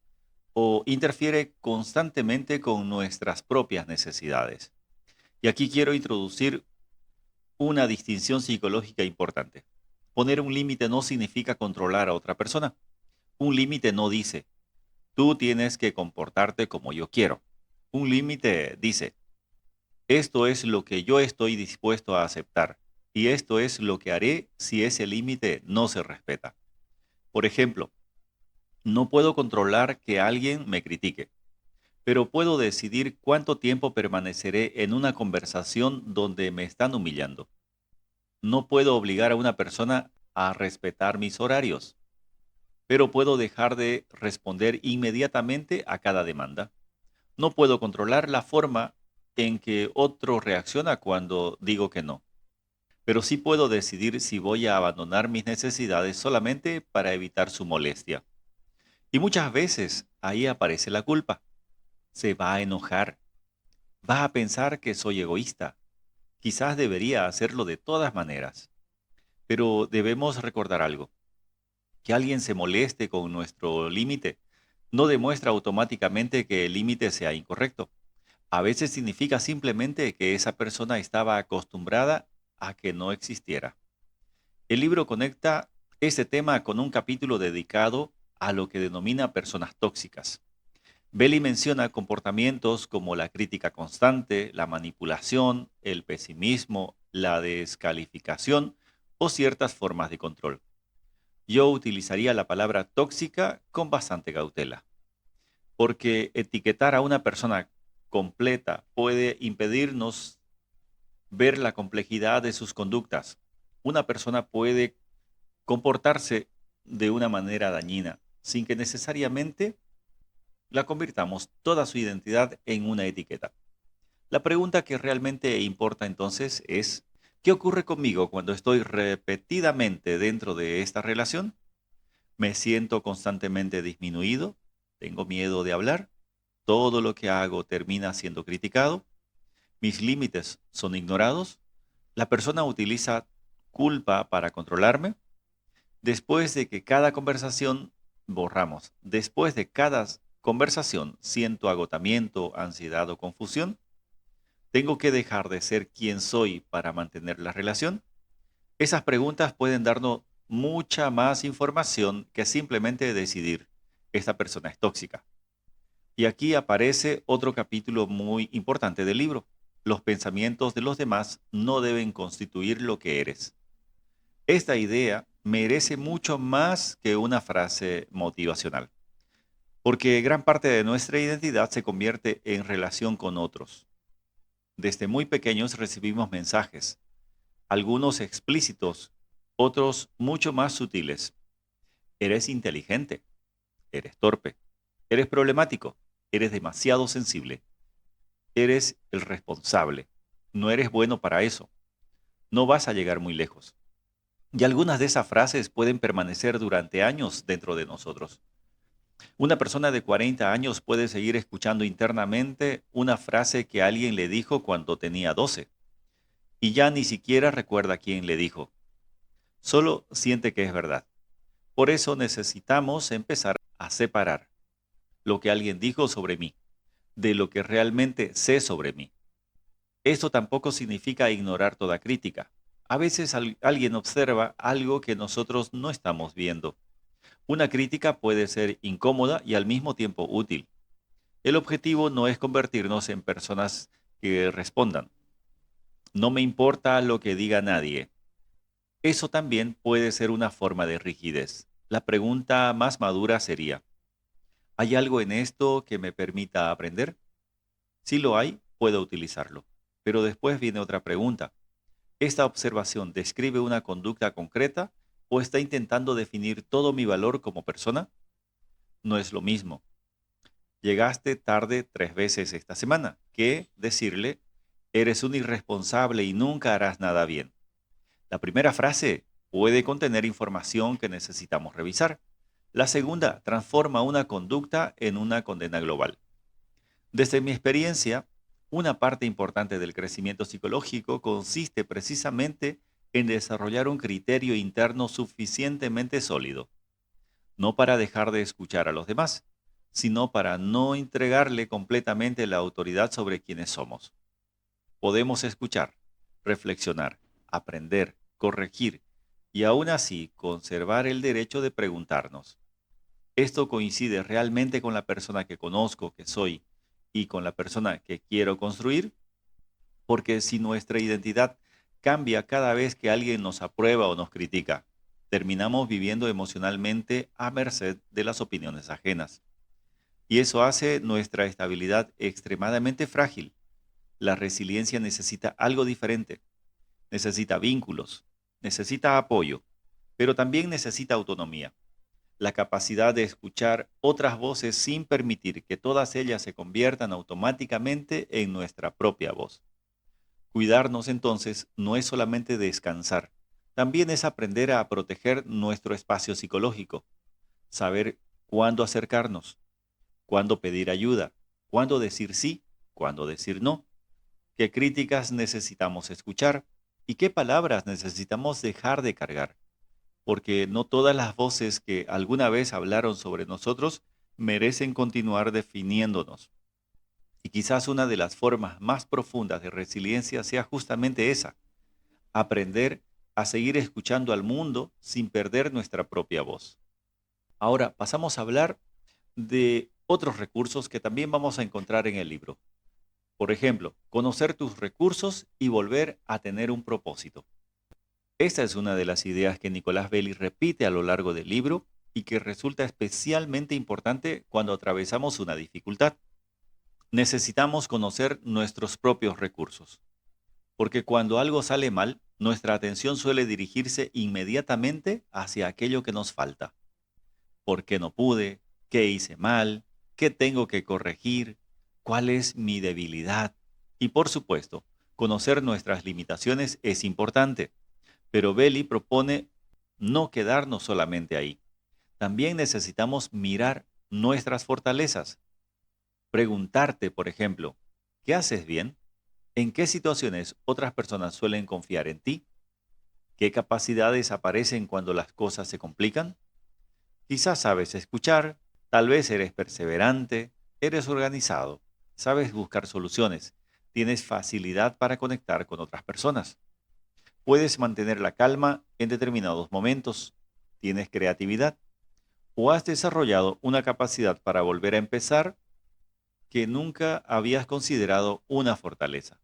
o interfiere constantemente con nuestras propias necesidades. Y aquí quiero introducir una distinción psicológica importante. Poner un límite no significa controlar a otra persona. Un límite no dice: tú tienes que comportarte como yo quiero. Un límite dice: esto es lo que yo estoy dispuesto a aceptar y esto es lo que haré si ese límite no se respeta. Por ejemplo, no puedo controlar que alguien me critique, pero puedo decidir cuánto tiempo permaneceré en una conversación donde me están humillando. No puedo obligar a una persona a respetar mis horarios, pero puedo dejar de responder inmediatamente a cada demanda. No puedo controlar la forma en que otro reacciona cuando digo que no, pero sí puedo decidir si voy a abandonar mis necesidades solamente para evitar su molestia. Y muchas veces ahí aparece la culpa. Se va a enojar, va a pensar que soy egoísta. Quizás debería hacerlo de todas maneras. Pero debemos recordar algo: que alguien se moleste con nuestro límite no demuestra automáticamente que el límite sea incorrecto. A veces significa simplemente que esa persona estaba acostumbrada a que no existiera. El libro conecta este tema con un capítulo dedicado a lo que denomina personas tóxicas. Belly menciona comportamientos como la crítica constante, la manipulación, el pesimismo, la descalificación o ciertas formas de control. Yo utilizaría la palabra tóxica con bastante cautela, porque etiquetar a una persona completa puede impedirnos ver la complejidad de sus conductas. Una persona puede comportarse de una manera dañina sin que necesariamente la convirtamos toda su identidad en una etiqueta. La pregunta que realmente importa entonces es, ¿qué ocurre conmigo cuando estoy repetidamente dentro de esta relación? ¿Me siento constantemente disminuido? ¿Tengo miedo de hablar? ¿Todo lo que hago termina siendo criticado? ¿Mis límites son ignorados? ¿La persona utiliza culpa para controlarme? Después de que cada conversación, borramos, después de cada conversación siento agotamiento, ansiedad o confusión, ¿tengo que dejar de ser quien soy para mantener la relación? Esas preguntas pueden darnos mucha más información que simplemente decidir, esta persona es tóxica. Y aquí aparece otro capítulo muy importante del libro. Los pensamientos de los demás no deben constituir lo que eres. Esta idea merece mucho más que una frase motivacional, porque gran parte de nuestra identidad se convierte en relación con otros. Desde muy pequeños recibimos mensajes, algunos explícitos, otros mucho más sutiles. Eres inteligente, eres torpe, eres problemático, eres demasiado sensible, eres el responsable, no eres bueno para eso, no vas a llegar muy lejos. Y algunas de esas frases pueden permanecer durante años dentro de nosotros. Una persona de 40 años puede seguir escuchando internamente una frase que alguien le dijo cuando tenía 12 y ya ni siquiera recuerda quién le dijo. Solo siente que es verdad. Por eso necesitamos empezar a separar lo que alguien dijo sobre mí de lo que realmente sé sobre mí. Esto tampoco significa ignorar toda crítica. A veces alguien observa algo que nosotros no estamos viendo. Una crítica puede ser incómoda y al mismo tiempo útil. El objetivo no es convertirnos en personas que respondan. No me importa lo que diga nadie. Eso también puede ser una forma de rigidez. La pregunta más madura sería, ¿hay algo en esto que me permita aprender? Si lo hay, puedo utilizarlo. Pero después viene otra pregunta. ¿Esta observación describe una conducta concreta o está intentando definir todo mi valor como persona? No es lo mismo. Llegaste tarde 3 veces esta semana que decirle, eres un irresponsable y nunca harás nada bien. La primera frase puede contener información que necesitamos revisar. La segunda transforma una conducta en una condena global. Desde mi experiencia, una parte importante del crecimiento psicológico consiste precisamente en desarrollar un criterio interno suficientemente sólido, no para dejar de escuchar a los demás, sino para no entregarle completamente la autoridad sobre quienes somos. Podemos escuchar, reflexionar, aprender, corregir y aún así conservar el derecho de preguntarnos, ¿esto coincide realmente con la persona que conozco, que soy, y con la persona que quiero construir? Porque si nuestra identidad cambia cada vez que alguien nos aprueba o nos critica, terminamos viviendo emocionalmente a merced de las opiniones ajenas. Y eso hace nuestra estabilidad extremadamente frágil. La resiliencia necesita algo diferente. Necesita vínculos, necesita apoyo, pero también necesita autonomía. La capacidad de escuchar otras voces sin permitir que todas ellas se conviertan automáticamente en nuestra propia voz. Cuidarnos entonces no es solamente descansar, también es aprender a proteger nuestro espacio psicológico, saber cuándo acercarnos, cuándo pedir ayuda, cuándo decir sí, cuándo decir no, qué críticas necesitamos escuchar y qué palabras necesitamos dejar de cargar, porque no todas las voces que alguna vez hablaron sobre nosotros merecen continuar definiéndonos. Y quizás una de las formas más profundas de resiliencia sea justamente esa, aprender a seguir escuchando al mundo sin perder nuestra propia voz. Ahora pasamos a hablar de otros recursos que también vamos a encontrar en el libro. Por ejemplo, conocer tus recursos y volver a tener un propósito. Esta es una de las ideas que Nicolás Belli repite a lo largo del libro y que resulta especialmente importante cuando atravesamos una dificultad. Necesitamos conocer nuestros propios recursos, porque cuando algo sale mal, nuestra atención suele dirigirse inmediatamente hacia aquello que nos falta. ¿Por qué no pude? ¿Qué hice mal? ¿Qué tengo que corregir? ¿Cuál es mi debilidad? Y por supuesto, conocer nuestras limitaciones es importante, pero Belli propone no quedarnos solamente ahí. También necesitamos mirar nuestras fortalezas. Preguntarte, por ejemplo, ¿qué haces bien? ¿En qué situaciones otras personas suelen confiar en ti? ¿Qué capacidades aparecen cuando las cosas se complican? Quizás sabes escuchar, tal vez eres perseverante, eres organizado, sabes buscar soluciones, tienes facilidad para conectar con otras personas. Puedes mantener la calma en determinados momentos, tienes creatividad o has desarrollado una capacidad para volver a empezar que nunca habías considerado una fortaleza.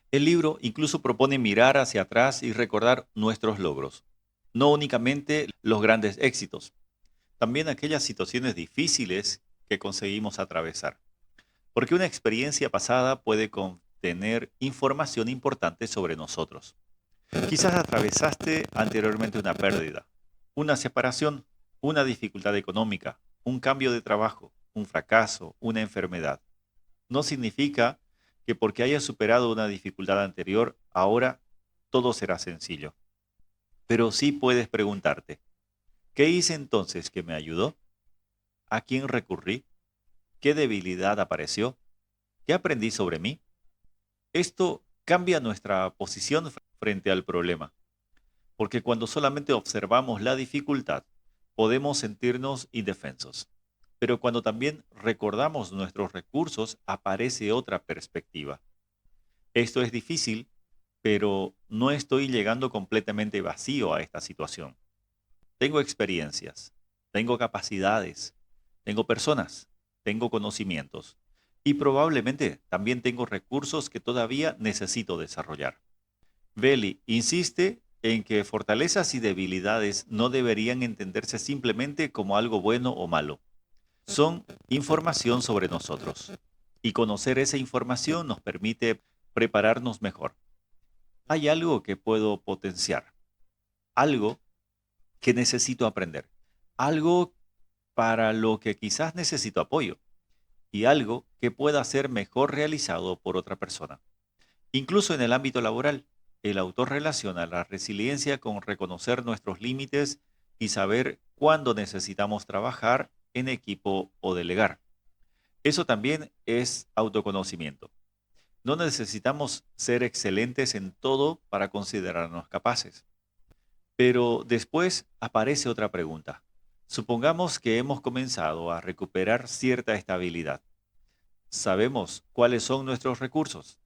El libro incluso propone mirar hacia atrás y recordar nuestros logros, no únicamente los grandes éxitos, también aquellas situaciones difíciles que conseguimos atravesar, porque una experiencia pasada puede contener información importante sobre nosotros. Quizás atravesaste anteriormente una pérdida, una separación, una dificultad económica, un cambio de trabajo, un fracaso, una enfermedad. No significa que porque hayas superado una dificultad anterior, ahora todo será sencillo. Pero sí puedes preguntarte, ¿qué hice entonces que me ayudó? ¿A quién recurrí? ¿Qué debilidad apareció? ¿Qué aprendí sobre mí? Esto cambia nuestra posición frente al problema, porque cuando solamente observamos la dificultad, podemos sentirnos indefensos. Pero cuando también recordamos nuestros recursos, aparece otra perspectiva. Esto es difícil, pero no estoy llegando completamente vacío a esta situación. Tengo experiencias, tengo capacidades, tengo personas, tengo conocimientos y probablemente también tengo recursos que todavía necesito desarrollar. Belli insiste en que fortalezas y debilidades no deberían entenderse simplemente como algo bueno o malo. Son información sobre nosotros y conocer esa información nos permite prepararnos mejor. Hay algo que puedo potenciar, algo que necesito aprender, algo para lo que quizás necesito apoyo y algo que pueda ser mejor realizado por otra persona. Incluso en el ámbito laboral, el autor relaciona la resiliencia con reconocer nuestros límites y saber cuándo necesitamos trabajar en equipo o delegar. Eso también es autoconocimiento. No necesitamos ser excelentes en todo para considerarnos capaces. Pero después aparece otra pregunta. Supongamos que hemos comenzado a recuperar cierta estabilidad. ¿Sabemos cuáles son nuestros recursos?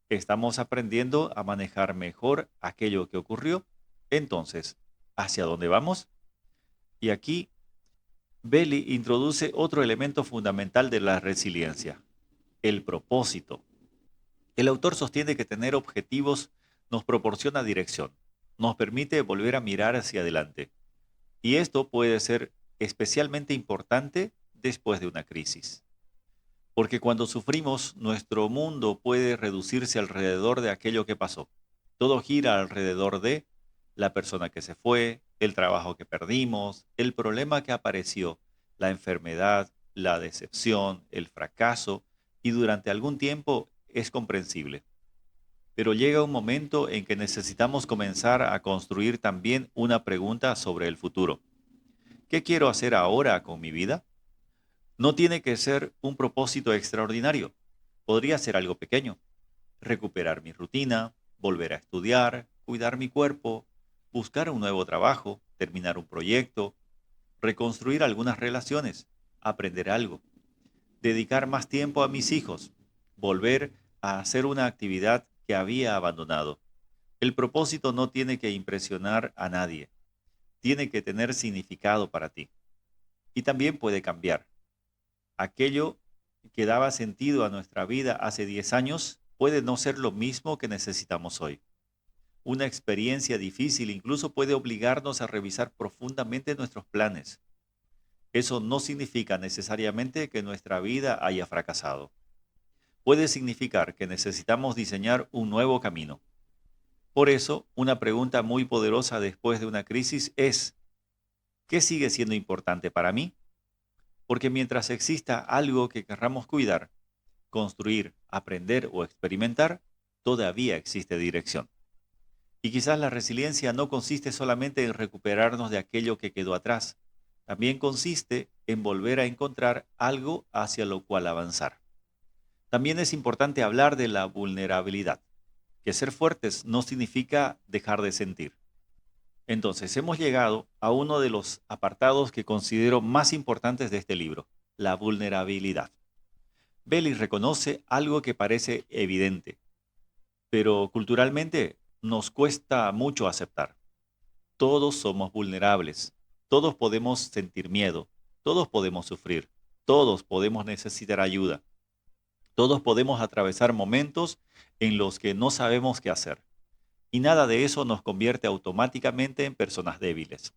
¿Estamos aprendiendo a manejar mejor aquello que ocurrió? Entonces, ¿hacia dónde vamos? Y aquí, Belli introduce otro elemento fundamental de la resiliencia, el propósito. El autor sostiene que tener objetivos nos proporciona dirección, nos permite volver a mirar hacia adelante. Y esto puede ser especialmente importante después de una crisis. Porque cuando sufrimos, nuestro mundo puede reducirse alrededor de aquello que pasó. Todo gira alrededor de la persona que se fue, el trabajo que perdimos, el problema que apareció, la enfermedad, la decepción, el fracaso, y durante algún tiempo es comprensible. Pero llega un momento en que necesitamos comenzar a construir también una pregunta sobre el futuro. ¿Qué quiero hacer ahora con mi vida? No tiene que ser un propósito extraordinario. Podría ser algo pequeño. Recuperar mi rutina, volver a estudiar, cuidar mi cuerpo, buscar un nuevo trabajo, terminar un proyecto, reconstruir algunas relaciones, aprender algo, dedicar más tiempo a mis hijos, volver a hacer una actividad que había abandonado. El propósito no tiene que impresionar a nadie, tiene que tener significado para ti. Y también puede cambiar. Aquello que daba sentido a nuestra vida hace 10 años puede no ser lo mismo que necesitamos hoy. Una experiencia difícil incluso puede obligarnos a revisar profundamente nuestros planes. Eso no significa necesariamente que nuestra vida haya fracasado. Puede significar que necesitamos diseñar un nuevo camino. Por eso, una pregunta muy poderosa después de una crisis es, ¿Qué sigue siendo importante para mí? Porque mientras exista algo que querramos cuidar, construir, aprender o experimentar, todavía existe dirección. Y quizás la resiliencia no consiste solamente en recuperarnos de aquello que quedó atrás, también consiste en volver a encontrar algo hacia lo cual avanzar. También es importante hablar de la vulnerabilidad, que ser fuertes no significa dejar de sentir. Entonces, hemos llegado a uno de los apartados que considero más importantes de este libro, la vulnerabilidad. Belly reconoce algo que parece evidente, pero culturalmente nos cuesta mucho aceptar. Todos somos vulnerables, todos podemos sentir miedo, todos podemos sufrir, todos podemos necesitar ayuda, todos podemos atravesar momentos en los que no sabemos qué hacer. Y nada de eso nos convierte automáticamente en personas débiles.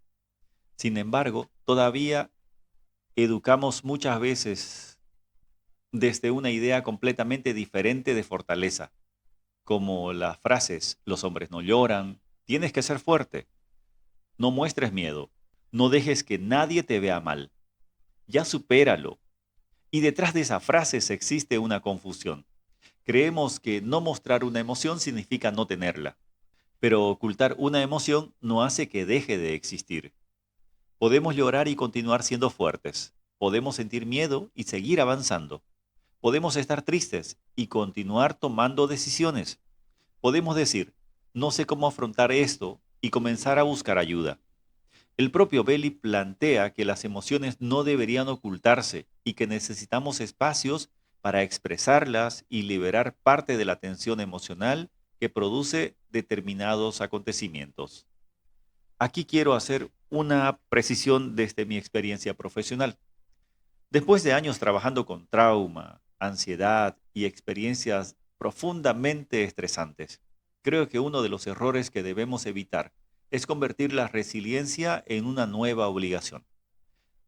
Sin embargo, todavía educamos muchas veces desde una idea completamente diferente de fortaleza, como las frases, los hombres no lloran, tienes que ser fuerte, no muestres miedo, no dejes que nadie te vea mal, ya supéralo. Y detrás de esas frases existe una confusión. Creemos que no mostrar una emoción significa no tenerla, pero ocultar una emoción no hace que deje de existir. Podemos llorar y continuar siendo fuertes, podemos sentir miedo y seguir avanzando. Podemos estar tristes y continuar tomando decisiones. Podemos decir, no sé cómo afrontar esto y comenzar a buscar ayuda. El propio Belli plantea que las emociones no deberían ocultarse y que necesitamos espacios para expresarlas y liberar parte de la tensión emocional que produce determinados acontecimientos. Aquí quiero hacer una precisión desde mi experiencia profesional. Después de años trabajando con trauma, ansiedad y experiencias profundamente estresantes, creo que uno de los errores que debemos evitar es convertir la resiliencia en una nueva obligación.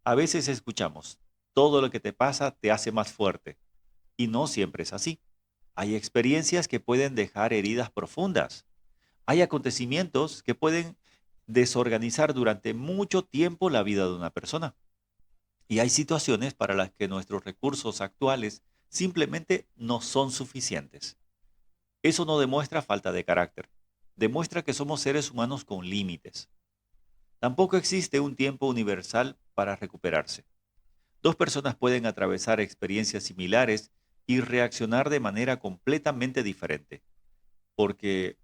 A veces escuchamos, todo lo que te pasa te hace más fuerte, y no siempre es así. Hay experiencias que pueden dejar heridas profundas. Hay acontecimientos que pueden desorganizar durante mucho tiempo la vida de una persona. Y hay situaciones para las que nuestros recursos actuales simplemente no son suficientes. Eso no demuestra falta de carácter. Demuestra que somos seres humanos con límites. Tampoco existe un tiempo universal para recuperarse. Dos personas pueden atravesar experiencias similares y reaccionar de manera completamente diferente, porque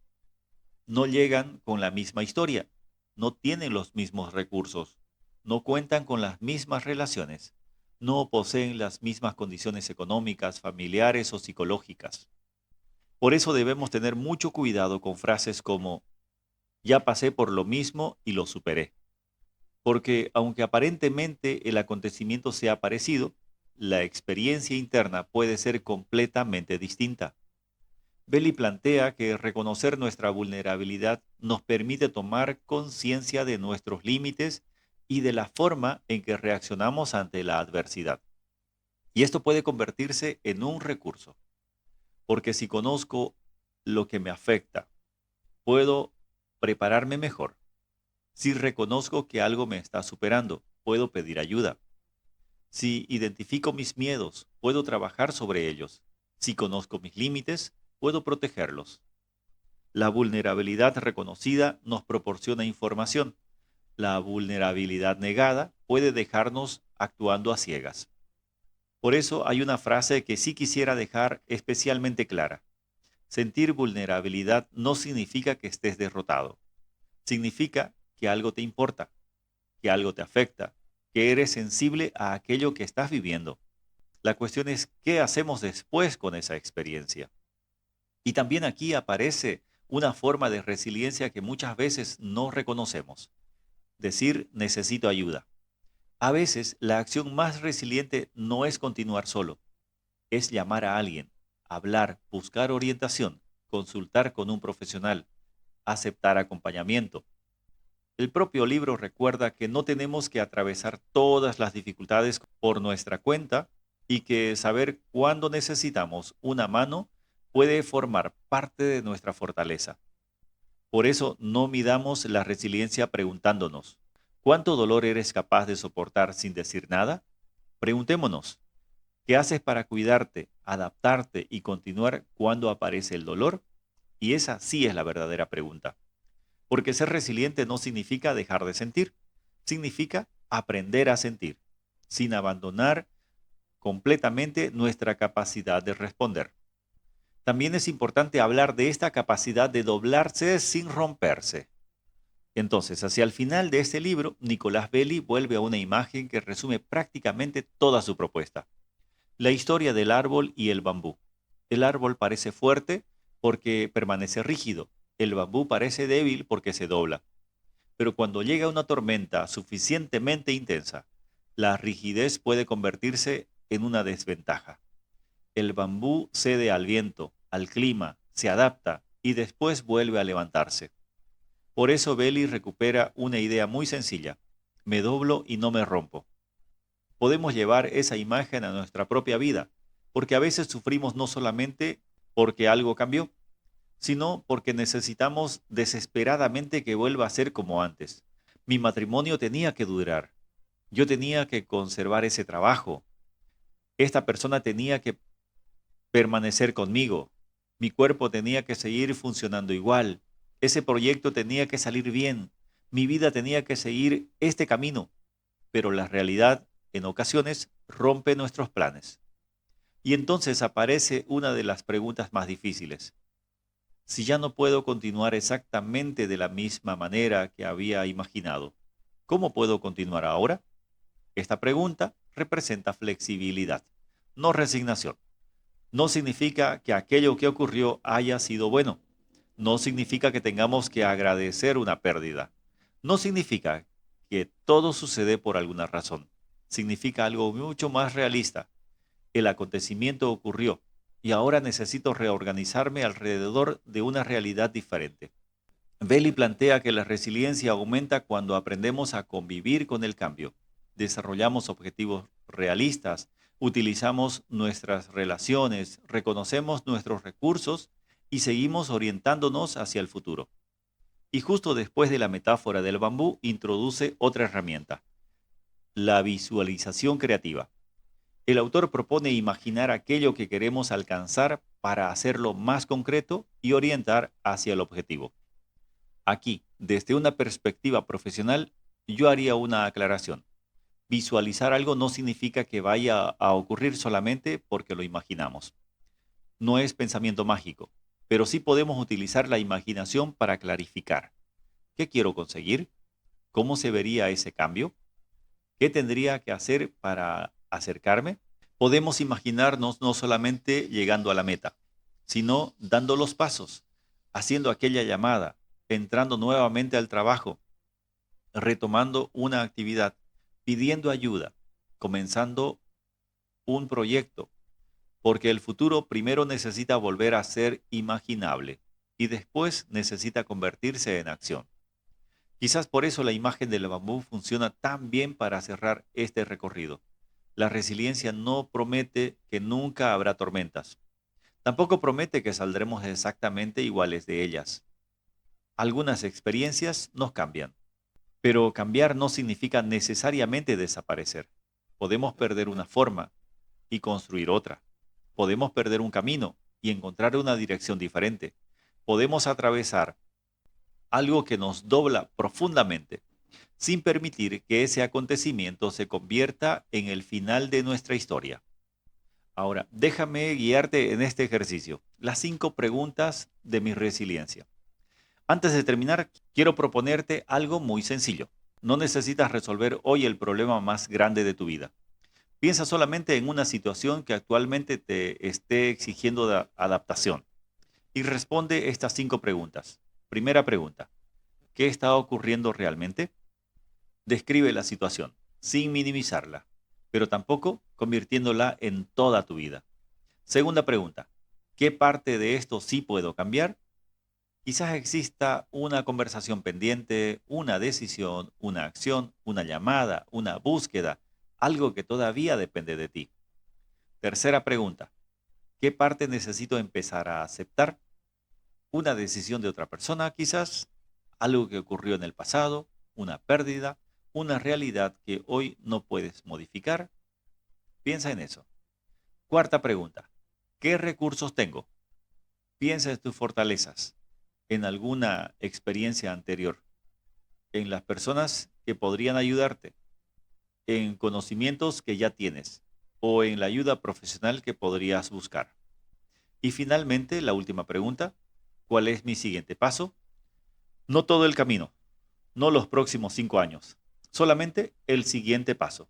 no llegan con la misma historia, no tienen los mismos recursos, no cuentan con las mismas relaciones, no poseen las mismas condiciones económicas, familiares o psicológicas. Por eso debemos tener mucho cuidado con frases como ya pasé por lo mismo y lo superé. Porque aunque aparentemente el acontecimiento sea parecido, la experiencia interna puede ser completamente distinta. Belli plantea que reconocer nuestra vulnerabilidad nos permite tomar conciencia de nuestros límites y de la forma en que reaccionamos ante la adversidad. Y esto puede convertirse en un recurso, porque si conozco lo que me afecta, puedo prepararme mejor. Si reconozco que algo me está superando, puedo pedir ayuda. Si identifico mis miedos, puedo trabajar sobre ellos. Si conozco mis límites, puedo protegerlos. La vulnerabilidad reconocida nos proporciona información. La vulnerabilidad negada puede dejarnos actuando a ciegas. Por eso hay una frase que sí quisiera dejar especialmente clara. Sentir vulnerabilidad no significa que estés derrotado. Significa que algo te importa, que algo te afecta, que eres sensible a aquello que estás viviendo. La cuestión es qué hacemos después con esa experiencia. Y también aquí aparece una forma de resiliencia que muchas veces no reconocemos. Decir necesito ayuda. A veces la acción más resiliente no es continuar solo, es llamar a alguien, hablar, buscar orientación, consultar con un profesional, aceptar acompañamiento. El propio libro recuerda que no tenemos que atravesar todas las dificultades por nuestra cuenta y que saber cuándo necesitamos una mano puede formar parte de nuestra fortaleza. Por eso no midamos la resiliencia preguntándonos, ¿Cuánto dolor eres capaz de soportar sin decir nada? Preguntémonos, ¿qué haces para cuidarte, adaptarte y continuar cuando aparece el dolor? Y esa sí es la verdadera pregunta. Porque ser resiliente no significa dejar de sentir, significa aprender a sentir, sin abandonar completamente nuestra capacidad de responder. También es importante hablar de esta capacidad de doblarse sin romperse. Entonces, hacia el final de este libro, Nicolás Belli vuelve a una imagen que resume prácticamente toda su propuesta. La historia del árbol y el bambú. El árbol parece fuerte porque permanece rígido. El bambú parece débil porque se dobla. Pero cuando llega una tormenta suficientemente intensa, la rigidez puede convertirse en una desventaja. El bambú cede al viento, al clima, se adapta y después vuelve a levantarse. Por eso Belli recupera una idea muy sencilla. Me doblo y no me rompo. Podemos llevar esa imagen a nuestra propia vida, porque a veces sufrimos no solamente porque algo cambió, sino porque necesitamos desesperadamente que vuelva a ser como antes. Mi matrimonio tenía que durar, yo tenía que conservar ese trabajo, esta persona tenía que permanecer conmigo, mi cuerpo tenía que seguir funcionando igual, ese proyecto tenía que salir bien, mi vida tenía que seguir este camino, pero la realidad en ocasiones rompe nuestros planes. Y entonces aparece una de las preguntas más difíciles. Si ya no puedo continuar exactamente de la misma manera que había imaginado, ¿cómo puedo continuar ahora? Esta pregunta representa flexibilidad, no resignación. No significa que aquello que ocurrió haya sido bueno. No significa que tengamos que agradecer una pérdida. No significa que todo sucede por alguna razón. Significa algo mucho más realista. El acontecimiento ocurrió y ahora necesito reorganizarme alrededor de una realidad diferente. Belli plantea que la resiliencia aumenta cuando aprendemos a convivir con el cambio, desarrollamos objetivos realistas, utilizamos nuestras relaciones, reconocemos nuestros recursos y seguimos orientándonos hacia el futuro. Y justo después de la metáfora del bambú introduce otra herramienta, la visualización creativa. El autor propone imaginar aquello que queremos alcanzar para hacerlo más concreto y orientar hacia el objetivo. Aquí, desde una perspectiva profesional, yo haría una aclaración. Visualizar algo no significa que vaya a ocurrir solamente porque lo imaginamos. No es pensamiento mágico, pero sí podemos utilizar la imaginación para clarificar. ¿Qué quiero conseguir? ¿Cómo se vería ese cambio? ¿Qué tendría que hacer para acercarme? Podemos imaginarnos no solamente llegando a la meta, sino dando los pasos, haciendo aquella llamada, entrando nuevamente al trabajo, retomando una actividad, pidiendo ayuda, comenzando un proyecto, porque el futuro primero necesita volver a ser imaginable y después necesita convertirse en acción. Quizás por eso la imagen del bambú funciona tan bien para cerrar este recorrido. La resiliencia no promete que nunca habrá tormentas. Tampoco promete que saldremos exactamente iguales de ellas. Algunas experiencias nos cambian, pero cambiar no significa necesariamente desaparecer. Podemos perder una forma y construir otra. Podemos perder un camino y encontrar una dirección diferente. Podemos atravesar algo que nos dobla profundamente, sin permitir que ese acontecimiento se convierta en el final de nuestra historia. Ahora, déjame guiarte en este ejercicio. Las 5 preguntas de mi resiliencia. Antes de terminar, quiero proponerte algo muy sencillo. No necesitas resolver hoy el problema más grande de tu vida. Piensa solamente en una situación que actualmente te esté exigiendo adaptación y responde estas 5 preguntas. Primera pregunta, ¿qué está ocurriendo realmente? Describe la situación, sin minimizarla, pero tampoco convirtiéndola en toda tu vida. Segunda pregunta, ¿qué parte de esto sí puedo cambiar? Quizás exista una conversación pendiente, una decisión, una acción, una llamada, una búsqueda, algo que todavía depende de ti. Tercera pregunta, ¿qué parte necesito empezar a aceptar? Una decisión de otra persona, quizás, algo que ocurrió en el pasado, una pérdida, una realidad que hoy no puedes modificar? Piensa en eso. Cuarta pregunta. ¿Qué recursos tengo? Piensa en tus fortalezas, en alguna experiencia anterior, en las personas que podrían ayudarte, en conocimientos que ya tienes o en la ayuda profesional que podrías buscar. Y finalmente, la última pregunta. ¿Cuál es mi siguiente paso? No todo el camino, no los próximos 5 años, solamente el siguiente paso.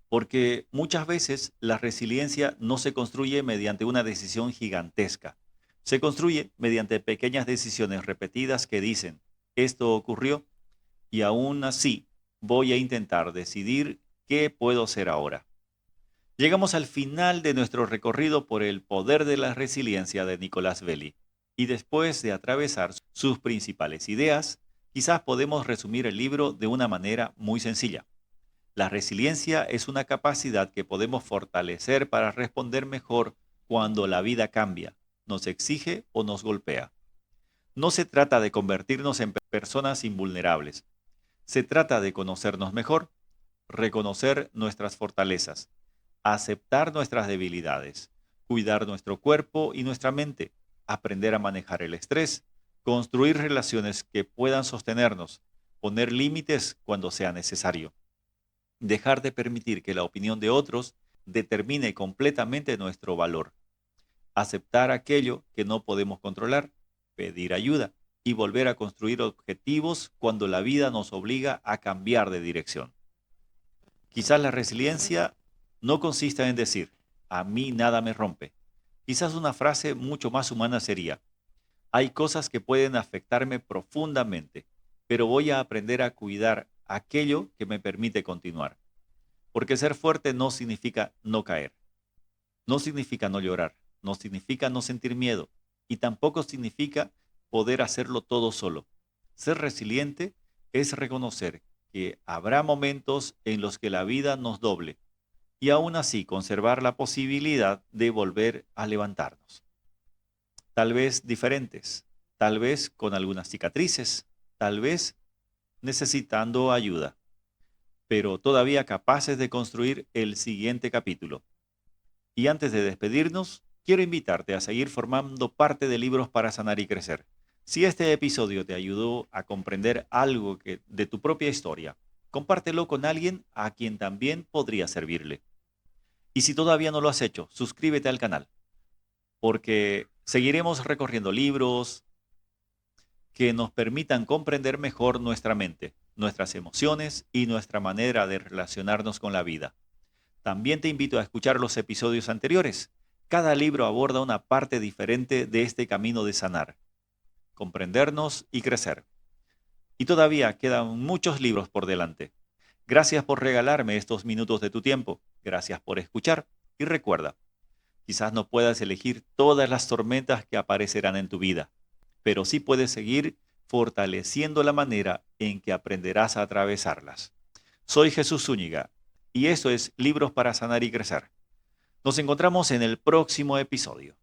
Porque muchas veces la resiliencia no se construye mediante una decisión gigantesca. Se construye mediante pequeñas decisiones repetidas que dicen, esto ocurrió y aún así voy a intentar decidir qué puedo hacer ahora. Llegamos al final de nuestro recorrido por el poder de la resiliencia de Nicolás Belli. Y después de atravesar sus principales ideas, quizás podemos resumir el libro de una manera muy sencilla. La resiliencia es una capacidad que podemos fortalecer para responder mejor cuando la vida cambia, nos exige o nos golpea. No se trata de convertirnos en personas invulnerables. Se trata de conocernos mejor, reconocer nuestras fortalezas, aceptar nuestras debilidades, cuidar nuestro cuerpo y nuestra mente, aprender a manejar el estrés, construir relaciones que puedan sostenernos, poner límites cuando sea necesario, dejar de permitir que la opinión de otros determine completamente nuestro valor, aceptar aquello que no podemos controlar, pedir ayuda y volver a construir objetivos cuando la vida nos obliga a cambiar de dirección. Quizás la resiliencia no consista en decir, a mí nada me rompe. Quizás una frase mucho más humana sería, hay cosas que pueden afectarme profundamente, pero voy a aprender a cuidar aquello que me permite continuar. Porque ser fuerte no significa no caer, no significa no llorar, no significa no sentir miedo y tampoco significa poder hacerlo todo solo. Ser resiliente es reconocer que habrá momentos en los que la vida nos doble y aún así conservar la posibilidad de volver a levantarnos. Tal vez diferentes, tal vez con algunas cicatrices, tal vez necesitando ayuda, pero todavía capaces de construir el siguiente capítulo. Y antes de despedirnos, quiero invitarte a seguir formando parte de Libros para Sanar y Crecer. Si este episodio te ayudó a comprender algo de tu propia historia, compártelo con alguien a quien también podría servirle. Y si todavía no lo has hecho, suscríbete al canal, porque seguiremos recorriendo libros que nos permitan comprender mejor nuestra mente, nuestras emociones y nuestra manera de relacionarnos con la vida. También te invito a escuchar los episodios anteriores. Cada libro aborda una parte diferente de este camino de sanar, comprendernos y crecer. Y todavía quedan muchos libros por delante. Gracias por regalarme estos minutos de tu tiempo. Gracias por escuchar. Y recuerda, quizás no puedas elegir todas las tormentas que aparecerán en tu vida, pero sí puedes seguir fortaleciendo la manera en que aprenderás a atravesarlas. Soy Jesús Zúñiga y esto es Libros para Sanar y Crecer. Nos encontramos en el próximo episodio.